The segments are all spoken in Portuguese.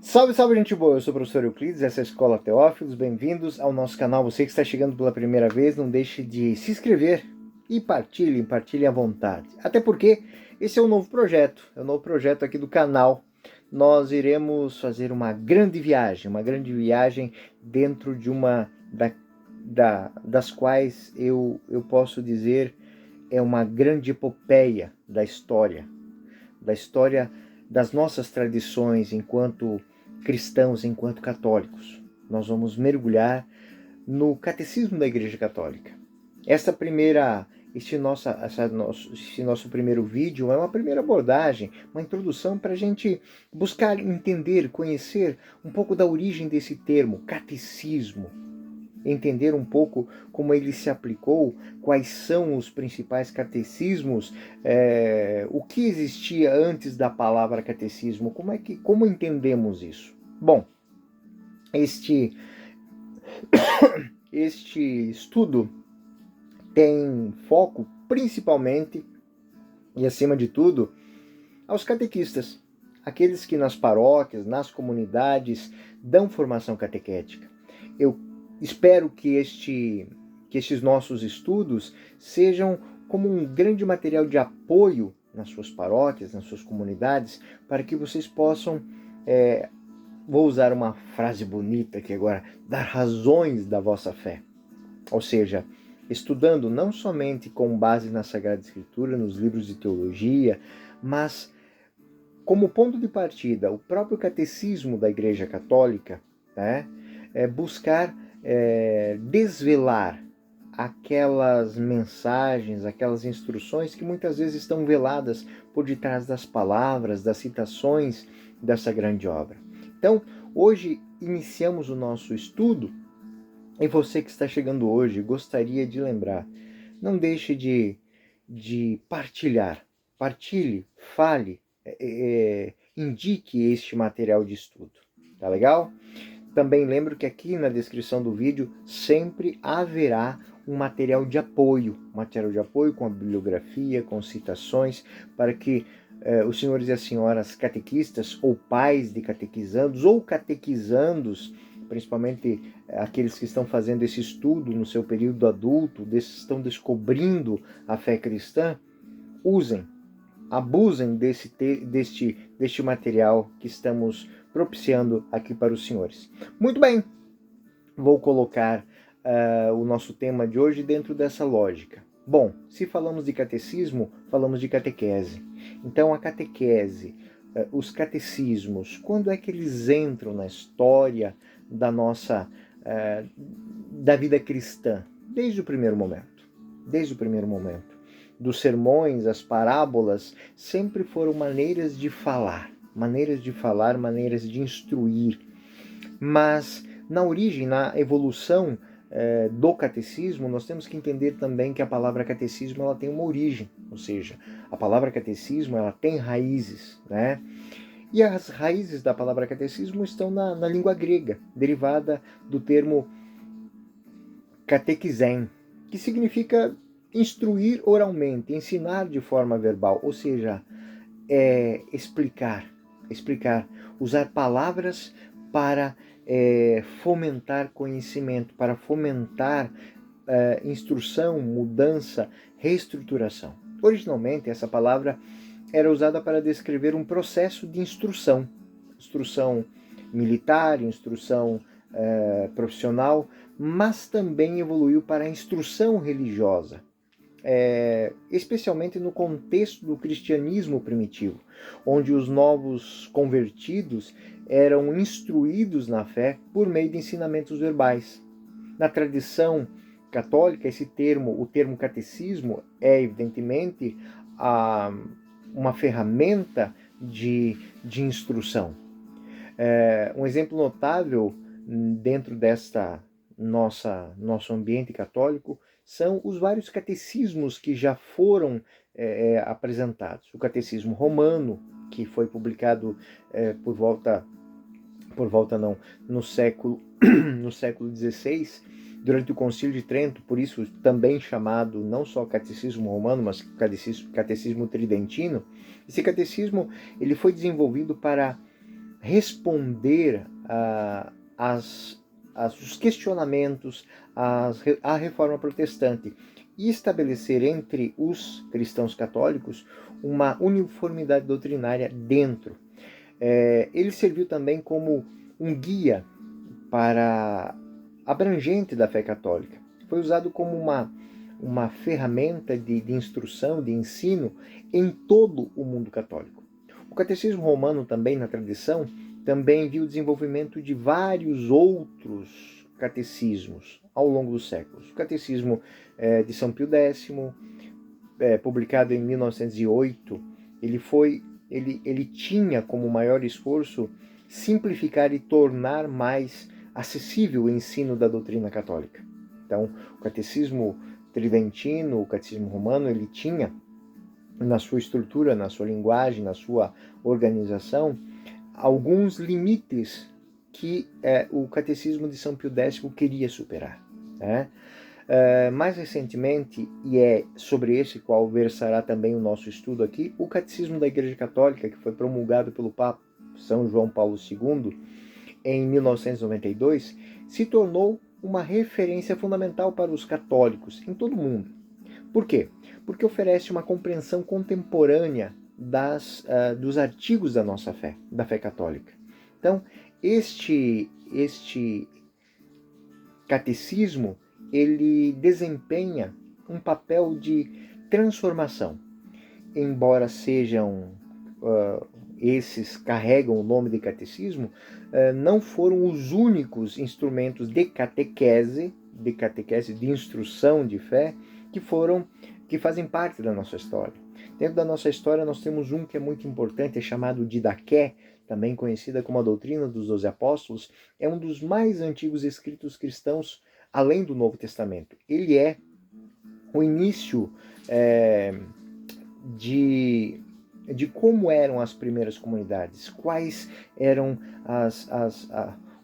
Salve, salve, gente boa! Eu sou o professor Euclides, essa é a Escola Teófilos. Bem-vindos ao nosso canal. Você que está chegando pela primeira vez, não deixe de se inscrever e partilhe à vontade. Até porque esse é um novo projeto aqui do canal. Nós iremos fazer uma grande viagem dentro de das quais eu posso dizer é uma grande epopeia da história das nossas tradições enquanto cristãos, enquanto católicos. Nós vamos mergulhar no catecismo da Igreja Católica. Este nosso primeiro vídeo é uma primeira abordagem, uma introdução para a gente buscar entender, conhecer um pouco da origem desse termo, catecismo, entender um pouco como ele se aplicou, quais são os principais catecismos, o que existia antes da palavra catecismo, como entendemos isso? Bom, este estudo tem foco principalmente e acima de tudo aos catequistas, aqueles que nas paróquias, nas comunidades dão formação catequética. Eu espero que estes nossos estudos sejam como um grande material de apoio nas suas paróquias, nas suas comunidades, para que vocês possam, vou usar uma frase bonita aqui agora, dar razões da vossa fé. Ou seja, estudando não somente com base na Sagrada Escritura, nos livros de teologia, mas como ponto de partida, o próprio catecismo da Igreja Católica, né, buscar desvelar aquelas mensagens, aquelas instruções que muitas vezes estão veladas por detrás das palavras, das citações dessa grande obra. Então, hoje iniciamos o nosso estudo e você que está chegando hoje, gostaria de lembrar, não deixe de partilhar, partilhe, fale, indique este material de estudo, tá legal? Também lembro que aqui na descrição do vídeo sempre haverá um material de apoio com a bibliografia, com citações, para que os senhores e as senhoras catequistas, ou pais de catequizandos, ou catequizandos, principalmente aqueles que estão fazendo esse estudo no seu período adulto, estão descobrindo a fé cristã, abusem deste material que estamos propiciando aqui para os senhores. Muito bem, vou colocar o nosso tema de hoje dentro dessa lógica. Bom, se falamos de catecismo, falamos de catequese. Então a catequese, os catecismos, quando é que eles entram na história da da vida cristã? Desde o primeiro momento. Desde o primeiro momento. Dos sermões, as parábolas, sempre foram maneiras de falar, maneiras de instruir. Mas na origem, na evolução do catecismo, nós temos que entender também que a palavra catecismo ela tem uma origem, ou seja, a palavra catecismo ela tem raízes, né? E as raízes da palavra catecismo estão na língua grega, derivada do termo catequizen, que significa instruir oralmente, ensinar de forma verbal, ou seja, explicar, usar palavras para fomentar conhecimento, para fomentar instrução, mudança, reestruturação. Originalmente, essa palavra era usada para descrever um processo de instrução militar, instrução profissional, mas também evoluiu para a instrução religiosa, especialmente no contexto do cristianismo primitivo, onde os novos convertidos eram instruídos na fé por meio de ensinamentos verbais. Na tradição católica, o termo catecismo é evidentemente uma ferramenta de instrução. Um exemplo notável dentro desta nosso ambiente católico são os vários catecismos que já foram apresentados. O Catecismo Romano, que foi publicado no século XVI, durante o Concílio de Trento, por isso também chamado não só Catecismo Romano, mas Catecismo Tridentino. Esse catecismo ele foi desenvolvido para responder os questionamentos à reforma protestante e estabelecer entre os cristãos católicos uma uniformidade doutrinária dentro. Ele serviu também como um guia para abrangente da fé católica. Foi usado como uma ferramenta de instrução, de ensino em todo o mundo católico. O catecismo romano também, na tradição, também viu o desenvolvimento de vários outros catecismos ao longo dos séculos. O catecismo de São Pio X, publicado em 1908, ele tinha como maior esforço simplificar e tornar mais acessível o ensino da doutrina católica. Então, o catecismo tridentino, o catecismo romano, ele tinha na sua estrutura, na sua linguagem, na sua organização, alguns limites que o catecismo de São Pio X queria superar. Mais recentemente, e é sobre esse qual versará também o nosso estudo aqui, o Catecismo da Igreja Católica, que foi promulgado pelo Papa São João Paulo II em 1992, se tornou uma referência fundamental para os católicos em todo o mundo. Por quê? Porque oferece uma compreensão contemporânea dos artigos da nossa fé, da fé católica. Então, este catecismo, ele desempenha um papel de transformação. Embora sejam esses carregam o nome de catecismo, não foram os únicos instrumentos de catequese, de instrução de fé, que fazem parte da nossa história. Dentro da nossa história nós temos um que é muito importante, é chamado Didaqué, também conhecida como a doutrina dos 12 apóstolos, é um dos mais antigos escritos cristãos além do Novo Testamento. Ele é o início de como eram as primeiras comunidades, quais eram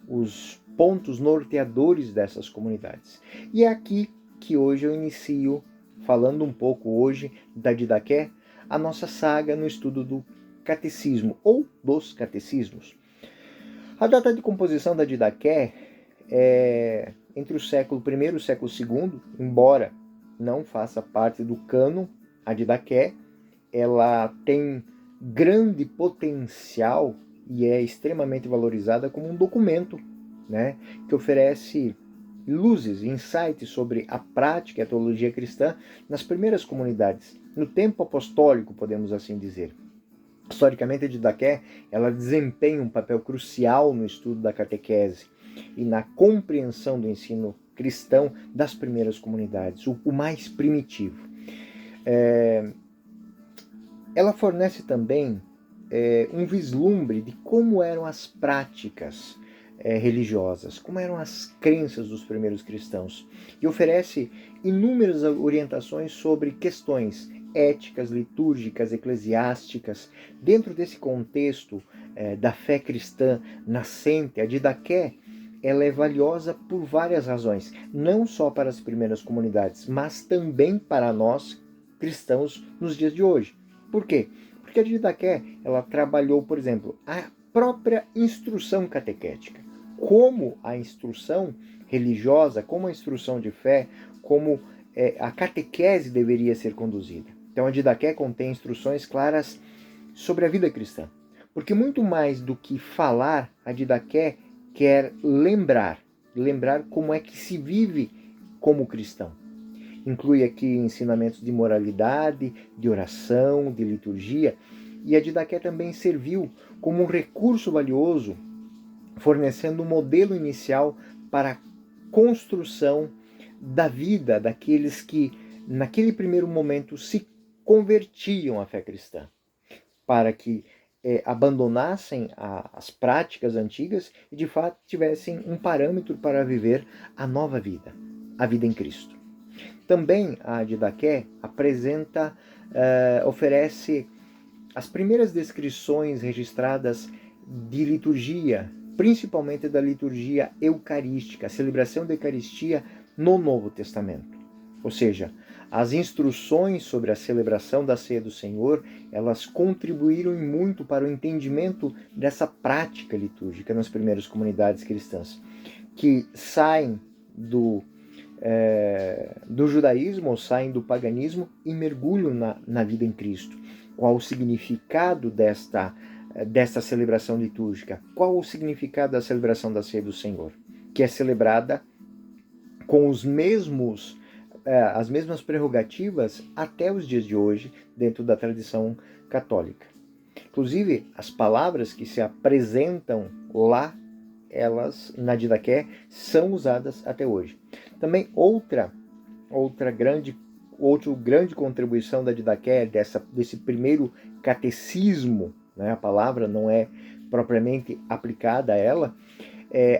os pontos norteadores dessas comunidades. E é aqui que hoje eu inicio, falando um pouco hoje da Didaqué, a nossa saga no estudo do catecismo, ou dos catecismos. A data de composição da Didaqué é entre o século I e o século II, embora não faça parte do cânon, a Didaqué, ela tem grande potencial e é extremamente valorizada como um documento, que oferece luzes, insights sobre a prática e a teologia cristã nas primeiras comunidades, no tempo apostólico, podemos assim dizer. Historicamente, a Didaqué, ela desempenha um papel crucial no estudo da catequese e na compreensão do ensino cristão das primeiras comunidades, o mais primitivo. Ela fornece também um vislumbre de como eram as práticas religiosas, como eram as crenças dos primeiros cristãos, e oferece inúmeras orientações sobre questões éticas, litúrgicas, eclesiásticas. Dentro desse contexto da fé cristã nascente, a Didaqué, ela é valiosa por várias razões, não só para as primeiras comunidades, mas também para nós cristãos nos dias de hoje. Por quê? Porque a Didaqué, ela trabalhou, por exemplo, a própria instrução catequética, como a instrução religiosa, como a instrução de fé, como a catequese deveria ser conduzida. Então a Didaqué contém instruções claras sobre a vida cristã. Porque muito mais do que falar, a Didaqué quer lembrar como é que se vive como cristão. Inclui aqui ensinamentos de moralidade, de oração, de liturgia, e a Didaqué também serviu como um recurso valioso, fornecendo um modelo inicial para a construção da vida daqueles que, naquele primeiro momento, se convertiam à fé cristã, para que abandonassem as práticas antigas e, de fato, tivessem um parâmetro para viver a nova vida, a vida em Cristo. Também a Didaqué oferece as primeiras descrições registradas de liturgia, principalmente da liturgia eucarística, a celebração da Eucaristia no Novo Testamento. Ou seja, As instruções sobre a celebração da ceia do Senhor, elas contribuíram muito para o entendimento dessa prática litúrgica nas primeiras comunidades cristãs, que saem do judaísmo ou saem do paganismo e mergulham na vida em Cristo. Qual o significado desta celebração litúrgica? Qual o significado da celebração da ceia do Senhor? Que é celebrada com as mesmas prerrogativas até os dias de hoje, dentro da tradição católica. Inclusive, as palavras que se apresentam lá, elas, na Didaqué, são usadas até hoje. Também outra grande contribuição da Didaqué, desse primeiro catecismo, né? A palavra não é propriamente aplicada a ela,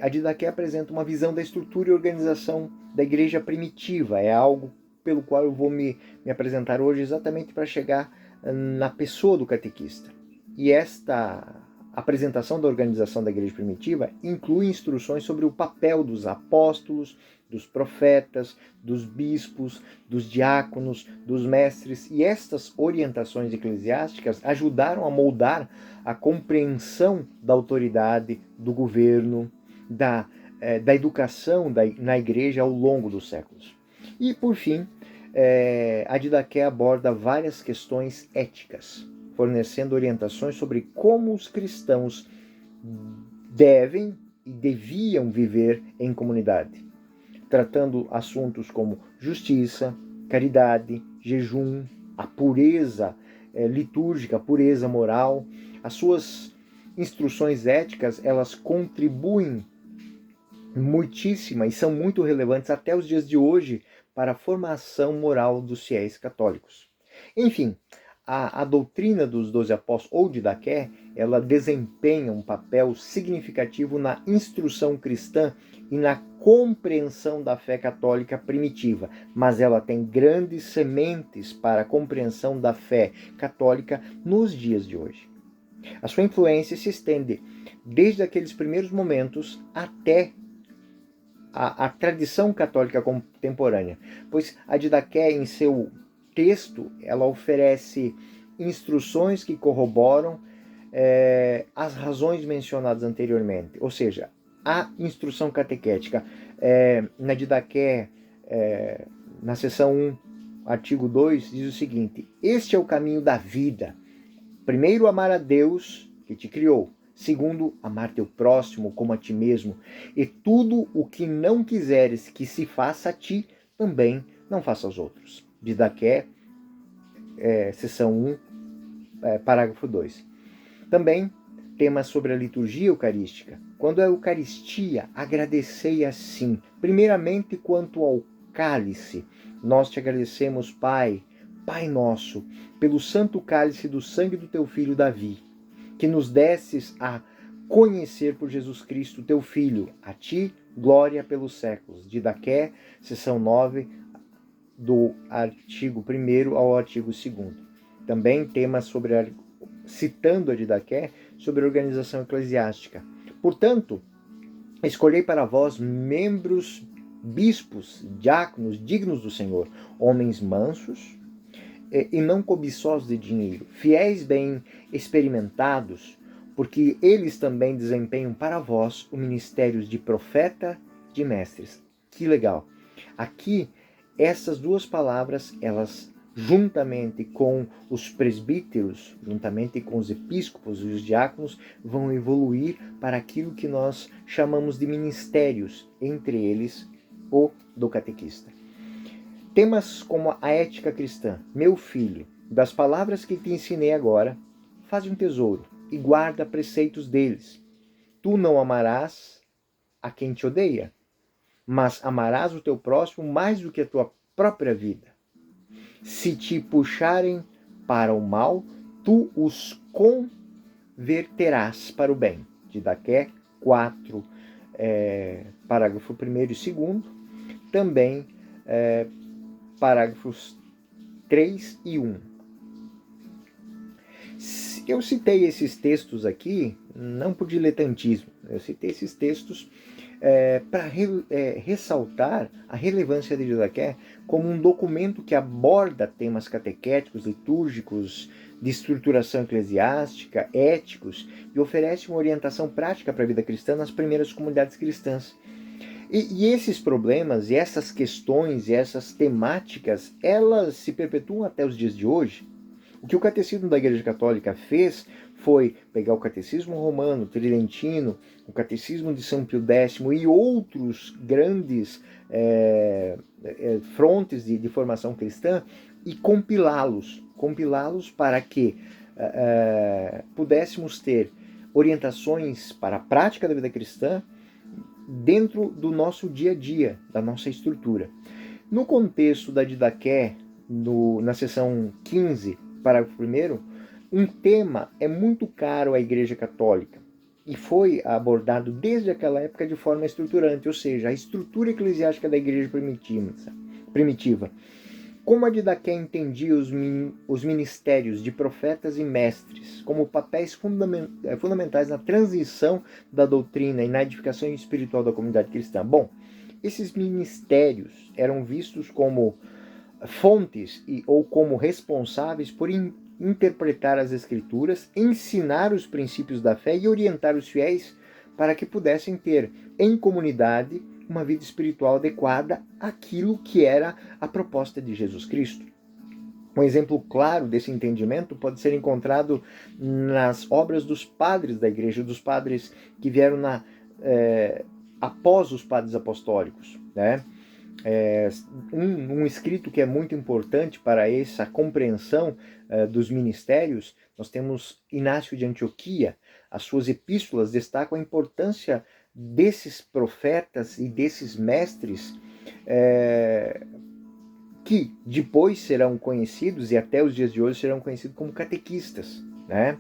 a Didaqué apresenta uma visão da estrutura e organização da igreja primitiva. É algo pelo qual eu vou me apresentar hoje, exatamente para chegar na pessoa do catequista. E esta apresentação da organização da igreja primitiva inclui instruções sobre o papel dos apóstolos, dos profetas, dos bispos, dos diáconos, dos mestres, e estas orientações eclesiásticas ajudaram a moldar a compreensão da autoridade, do governo, da educação na igreja ao longo dos séculos. E, por fim, a Didaqué aborda várias questões éticas, fornecendo orientações sobre como os cristãos devem e deviam viver em comunidade, tratando assuntos como justiça, caridade, jejum, a pureza litúrgica, a pureza moral. As suas instruções éticas, elas contribuem muitíssimo e são muito relevantes até os dias de hoje para a formação moral dos fiéis católicos. Enfim, a doutrina dos 12 apóstolos, ou Didaqué, ela desempenha um papel significativo na instrução cristã e na compreensão da fé católica primitiva, mas ela tem grandes sementes para a compreensão da fé católica nos dias de hoje. A sua influência se estende desde aqueles primeiros momentos até a tradição católica contemporânea, pois a Didaqué, em seu texto, ela oferece instruções que corroboram as razões mencionadas anteriormente, ou seja, a instrução catequética. Na Didaqué, na seção 1, artigo 2, diz o seguinte: este é o caminho da vida. Primeiro, amar a Deus, que te criou. Segundo, amar teu próximo como a ti mesmo. E tudo o que não quiseres que se faça a ti, também não faça aos outros. Didaqué, seção 1, parágrafo 2. Também temas sobre a liturgia eucarística. Quando a Eucaristia, agradecei assim. Primeiramente, quanto ao cálice, nós te agradecemos, Pai, Pai nosso, pelo santo cálice do sangue do teu filho Davi, que nos desses a conhecer por Jesus Cristo, teu Filho. A ti, glória pelos séculos. Didaqué, seção 9, do artigo 1º ao artigo 2º. Também temas citando a Didaqué, sobre a organização eclesiástica. Portanto, escolhei para vós membros, bispos, diáconos, dignos do Senhor, homens mansos e não cobiçosos de dinheiro, fiéis, bem experimentados, porque eles também desempenham para vós o ministério de profeta, de mestres. Que legal! Aqui, essas duas palavras, elas, juntamente com os presbíteros, juntamente com os episcopos e os diáconos, vão evoluir para aquilo que nós chamamos de ministérios, entre eles o do catequista. Temas como a ética cristã. Meu filho, das palavras que te ensinei agora, faz um tesouro e guarda preceitos deles. Tu não amarás a quem te odeia, mas amarás o teu próximo mais do que a tua própria vida. Se te puxarem para o mal, tu os converterás para o bem. Didaqué 4, parágrafo 1º e 2º. Também parágrafos 3 e 1. Eu citei esses textos aqui não por diletantismo. Eu citei esses textos para ressaltar a relevância de Didaqué como um documento que aborda temas catequéticos, litúrgicos, de estruturação eclesiástica, éticos, e oferece uma orientação prática para a vida cristã nas primeiras comunidades cristãs. E esses problemas, e essas questões, e essas temáticas, elas se perpetuam até os dias de hoje. O que o Catecismo da Igreja Católica fez foi pegar o Catecismo Romano, Tridentino, o Catecismo de São Pio X e outros grandes frontes de formação cristã e compilá-los para que pudéssemos ter orientações para a prática da vida cristã dentro do nosso dia a dia, da nossa estrutura. No contexto da Didaqué, na seção 15, parágrafo 1º, um tema é muito caro à Igreja Católica e foi abordado desde aquela época de forma estruturante, ou seja, a estrutura eclesiástica da Igreja primitiva. Como a Didaqué entendia os ministérios de profetas e mestres como papéis fundamentais na transição da doutrina e na edificação espiritual da comunidade cristã. Bom, esses ministérios eram vistos como fontes ou como responsáveis por interpretar as Escrituras, ensinar os princípios da fé e orientar os fiéis para que pudessem ter em comunidade uma vida espiritual adequada àquilo que era a proposta de Jesus Cristo. Um exemplo claro desse entendimento pode ser encontrado nas obras dos padres da igreja, dos padres que vieram após os padres apostólicos, né? Um escrito que é muito importante para essa compreensão dos ministérios, nós temos Inácio de Antioquia. As suas epístolas destacam a importância desses profetas e desses mestres que depois serão conhecidos, e até os dias de hoje serão conhecidos como catequistas, né?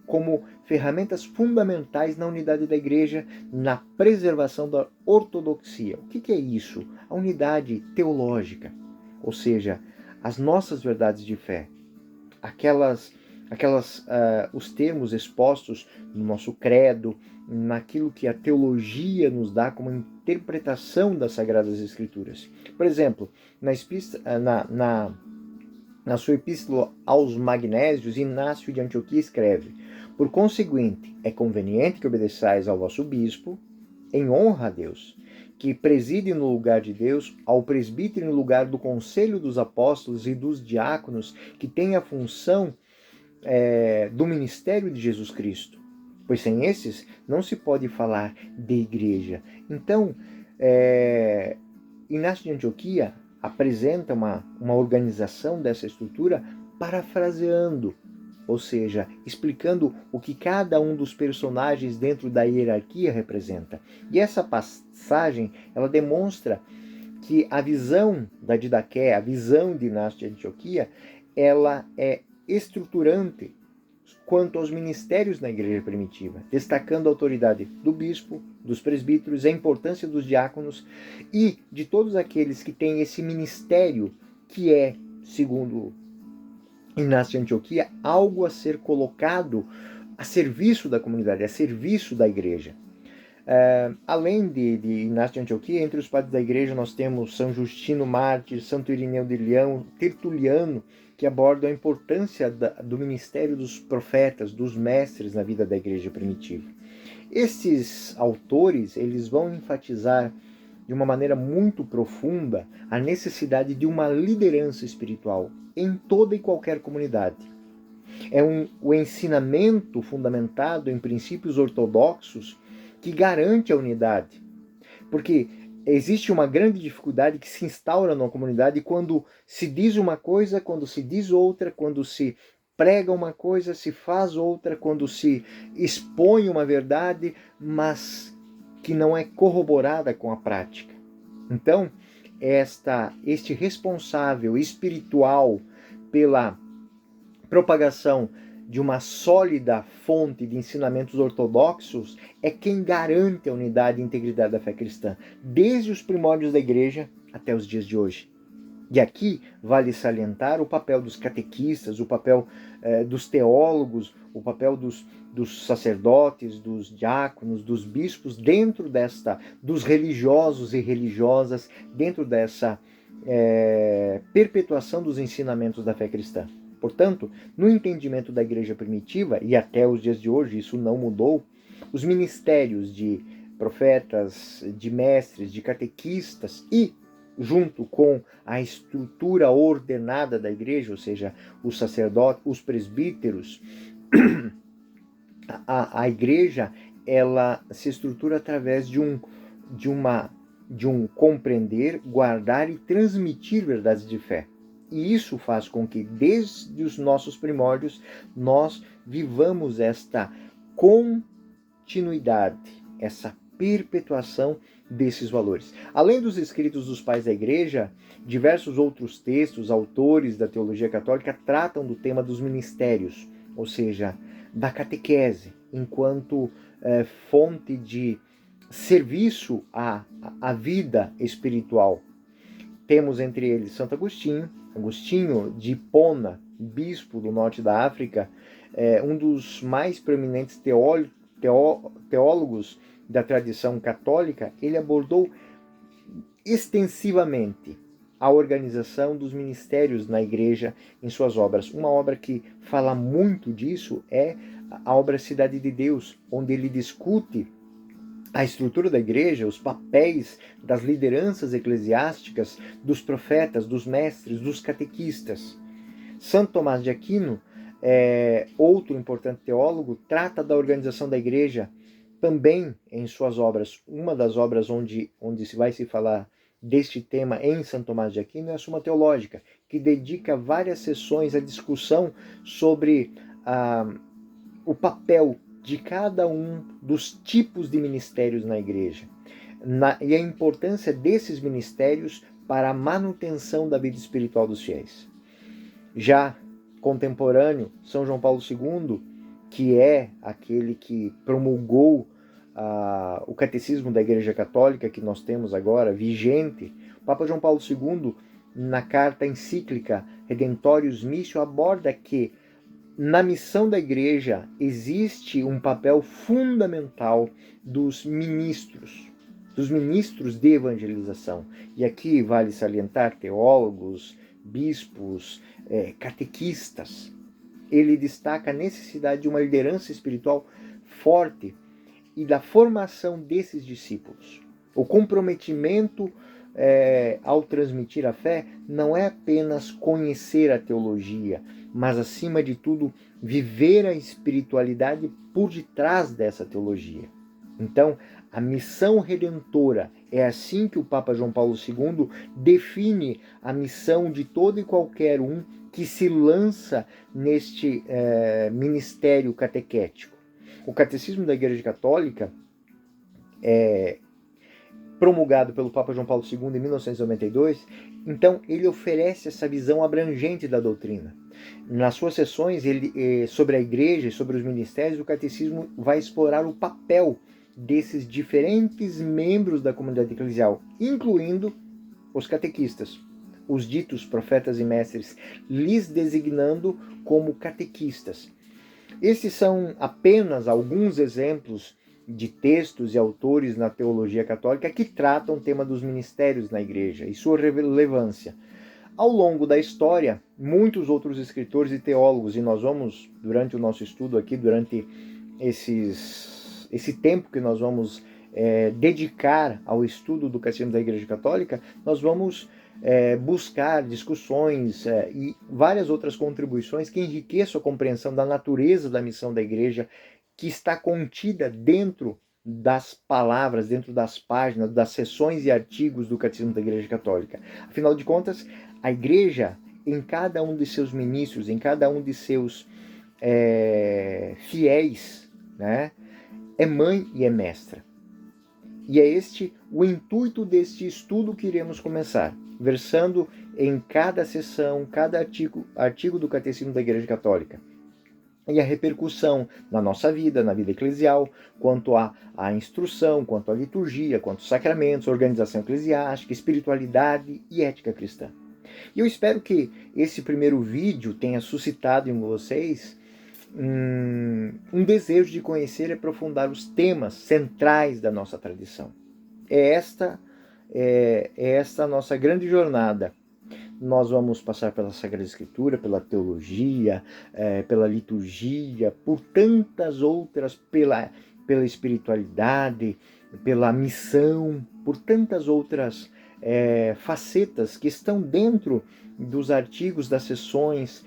Como ferramentas fundamentais na unidade da igreja, na preservação da ortodoxia. O que é isso? A unidade teológica, ou seja, as nossas verdades de fé, os termos expostos no nosso credo, naquilo que a teologia nos dá como interpretação das Sagradas Escrituras. Por exemplo, na sua epístola aos Magnésios, Inácio de Antioquia escreve: por conseguinte, é conveniente que obedeçais ao vosso bispo, em honra a Deus, que preside no lugar de Deus, ao presbítero no lugar do conselho dos apóstolos e dos diáconos, que tem a função do ministério de Jesus Cristo, pois sem esses não se pode falar de igreja. Então, Inácio de Antioquia apresenta uma organização dessa estrutura parafraseando, ou seja, explicando o que cada um dos personagens dentro da hierarquia representa. E essa passagem, ela demonstra que a visão da Didaqué, a visão de Inácio de Antioquia, ela é estruturante quanto aos ministérios na igreja primitiva, destacando a autoridade do bispo, dos presbíteros, a importância dos diáconos e de todos aqueles que têm esse ministério que é, segundo Inácio de Antioquia, algo a ser colocado a serviço da comunidade, a serviço da igreja. Além de Inácio de Antioquia, entre os padres da igreja nós temos São Justino Mártir, Santo Irineu de Leão, Tertuliano, que abordam a importância do ministério dos profetas, dos mestres na vida da igreja primitiva. Estes autores, eles vão enfatizar de uma maneira muito profunda a necessidade de uma liderança espiritual em toda e qualquer comunidade. O ensinamento fundamentado em princípios ortodoxos que garante a unidade. Porque existe uma grande dificuldade que se instaura numa comunidade quando se diz uma coisa, quando se diz outra, quando se prega uma coisa, se faz outra, quando se expõe uma verdade, mas que não é corroborada com a prática. Então, este responsável espiritual pela propagação de uma sólida fonte de ensinamentos ortodoxos é quem garante a unidade e integridade da fé cristã, desde os primórdios da igreja até os dias de hoje. E aqui vale salientar o papel dos catequistas, o papel dos teólogos, o papel dos sacerdotes, dos diáconos, dos bispos, dos religiosos e religiosas, dentro dessa perpetuação dos ensinamentos da fé cristã. Portanto, no entendimento da igreja primitiva, e até os dias de hoje isso não mudou, os ministérios de profetas, de mestres, de catequistas e junto com a estrutura ordenada da igreja, ou seja, os sacerdotes, os presbíteros, a igreja ela se estrutura através de um compreender, guardar e transmitir verdades de fé. E isso faz com que, desde os nossos primórdios, nós vivamos esta continuidade, essa perpetuação desses valores. Além dos escritos dos pais da igreja, diversos outros textos, autores da teologia católica tratam do tema dos ministérios, ou seja, da catequese, enquanto fonte de serviço à vida espiritual. Temos entre eles Santo Agostinho de Hipona, bispo do norte da África, um dos mais proeminentes teólogos da tradição católica. Ele abordou extensivamente a organização dos ministérios na igreja em suas obras. Uma obra que fala muito disso é a obra Cidade de Deus, onde ele discute a estrutura da igreja, os papéis das lideranças eclesiásticas, dos profetas, dos mestres, dos catequistas. Santo Tomás de Aquino, outro importante teólogo, trata da organização da igreja também em suas obras. Uma das obras onde se vai se falar deste tema em Santo Tomás de Aquino é a Suma Teológica, que dedica várias sessões à discussão sobre o papel de cada um dos tipos de ministérios na igreja e a importância desses ministérios para a manutenção da vida espiritual dos fiéis. Já contemporâneo, São João Paulo II, que é aquele que promulgou o catecismo da Igreja Católica que nós temos agora, vigente, o Papa João Paulo II, na carta encíclica Redemptorius Missio, aborda que na missão da igreja existe um papel fundamental dos ministros de evangelização. E aqui vale salientar teólogos, bispos, catequistas. Ele destaca a necessidade de uma liderança espiritual forte e da formação desses discípulos. O comprometimento ao transmitir a fé não é apenas conhecer a teologia, mas, acima de tudo, viver a espiritualidade por detrás dessa teologia. Então, a missão redentora é assim que o Papa João Paulo II define a missão de todo e qualquer um que se lança neste ministério catequético. O Catecismo da Igreja Católica promulgado pelo Papa João Paulo II em 1992, então ele oferece essa visão abrangente da doutrina. Nas suas sessões sobre a igreja e sobre os ministérios, o catecismo vai explorar o papel desses diferentes membros da comunidade eclesial, incluindo os catequistas, os ditos profetas e mestres, lhes designando como catequistas. Esses são apenas alguns exemplos de textos e autores na teologia católica que tratam o tema dos ministérios na igreja e sua relevância. Ao longo da história, muitos outros escritores e teólogos, e nós vamos, durante o nosso estudo aqui, durante esse tempo que nós vamos dedicar ao estudo do Catecismo da Igreja Católica, nós vamos buscar discussões e várias outras contribuições que enriqueçam a compreensão da natureza da missão da igreja, que está contida dentro das palavras, dentro das páginas, das seções e artigos do Catecismo da Igreja Católica. Afinal de contas, a igreja, em cada um de seus ministros, em cada um de seus fiéis, né, é mãe e é mestra. E é este o intuito deste estudo que iremos começar, versando em cada sessão, cada artigo do Catecismo da Igreja Católica. E a repercussão na nossa vida, na vida eclesial, quanto à instrução, quanto à liturgia, quanto aos sacramentos, organização eclesiástica, espiritualidade e ética cristã. E eu espero que esse primeiro vídeo tenha suscitado em vocês um desejo de conhecer e aprofundar os temas centrais da nossa tradição. É esta a nossa grande jornada. Nós vamos passar pela Sagrada Escritura, pela teologia, pela liturgia, por tantas outras, pela espiritualidade, pela missão, por tantas outras facetas que estão dentro dos artigos das sessões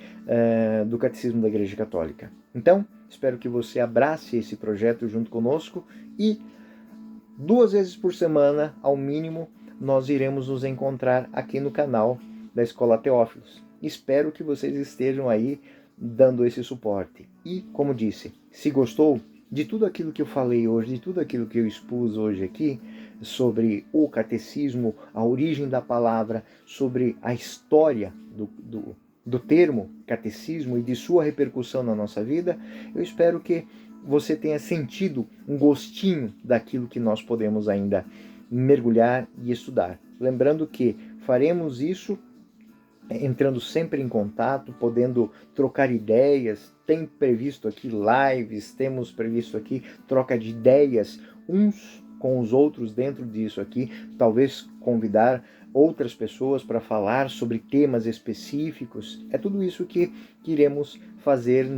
do Catecismo da Igreja Católica. Então, espero que você abrace esse projeto junto conosco e 2 vezes por semana, ao mínimo, nós iremos nos encontrar aqui no canal da Escola Teófilos. Espero que vocês estejam aí dando esse suporte. E, como disse, se gostou de tudo aquilo que eu falei hoje, de tudo aquilo que eu expus hoje aqui, sobre o catecismo, a origem da palavra, sobre a história do termo catecismo e de sua repercussão na nossa vida, eu espero que você tenha sentido um gostinho daquilo que nós podemos ainda mergulhar e estudar. Lembrando que faremos isso entrando sempre em contato, podendo trocar ideias. Tem previsto aqui lives, temos previsto aqui troca de ideias uns com os outros dentro disso aqui, talvez convidar outras pessoas para falar sobre temas específicos. É tudo isso que iremos fazer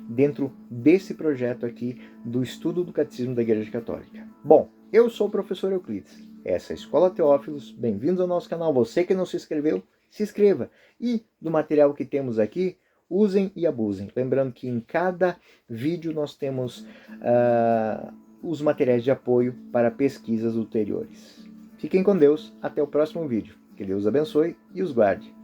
dentro desse projeto aqui do estudo do Catecismo da Igreja Católica. Bom, eu sou o professor Euclides, essa é a Escola Teófilos, bem-vindos ao nosso canal. Você que não se inscreveu, se inscreva. E do material que temos aqui, usem e abusem. Lembrando que em cada vídeo nós temos os materiais de apoio para pesquisas ulteriores. Fiquem com Deus, até o próximo vídeo. Que Deus abençoe e os guarde.